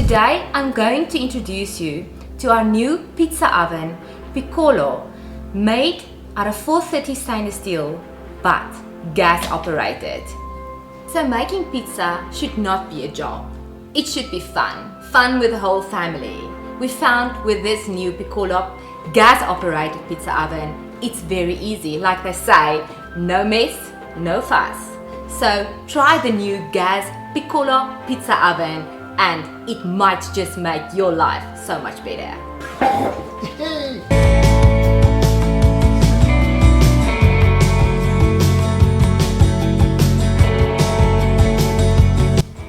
Today I'm going to introduce you to our new pizza oven, Picollo, made out of 430 stainless steel, but gas operated. So making pizza should not be a job. It should be fun with the whole family. We found with this new Picollo gas operated pizza oven, it's very easy. Like they say, no mess, no fuss. So try the new gas Picollo pizza oven and it might just make your life so much better.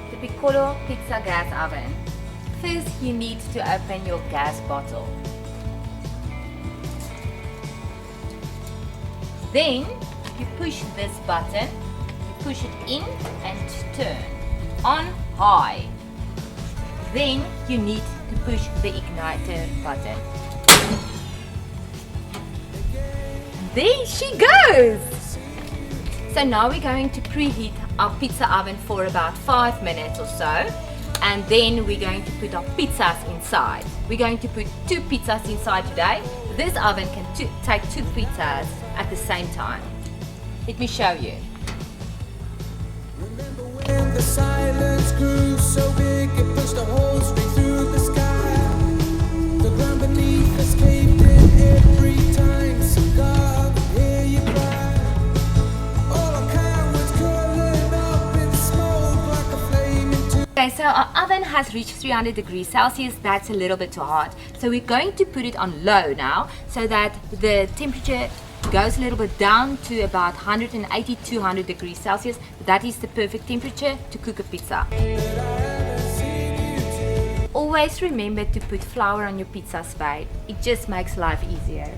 The Picollo pizza gas oven. First you need to open your gas bottle. Then you push this button, you push it in and turn on high. Then you need to push the igniter button. There she goes! So now we're going to preheat our pizza oven for about 5 minutes or so, and then we're going to put our pizzas inside. We're going to put 2 pizzas inside today. This oven can take 2 pizzas at the same time. Let me show you. Remember when the silence grew so big it pushed a hole straight through the sky. The ground beneath us caved in every time. So God, hear you cry. All our car was curling up in smoke like a flame into. Okay, so our oven has reached 300 degrees Celsius. That's a little bit too hot. So we're going to put it on low now so that the temperature goes a little bit down to about 180 to 200 degrees Celsius. That is the perfect temperature to cook a pizza. Always remember to put flour on your pizza spade. It just makes life easier.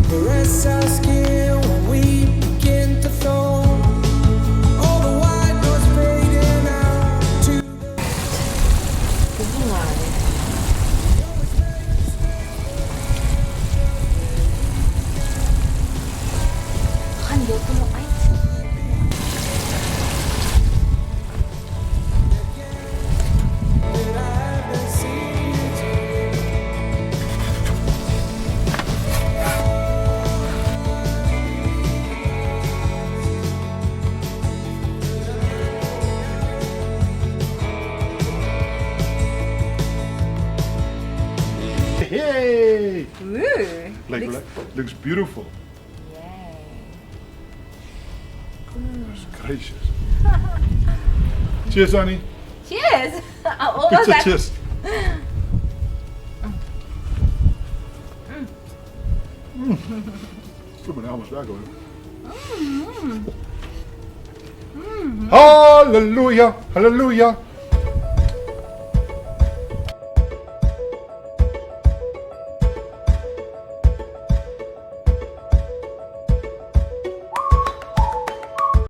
Caress our skin when we begin to thaw. All the white noise fading out to Hey! Ooh, Looks beautiful. yay. Goodness gracious. Cheers, Annie. Cheers! Almost Pizza cheers. Put my almost back on. Hallelujah! Hallelujah!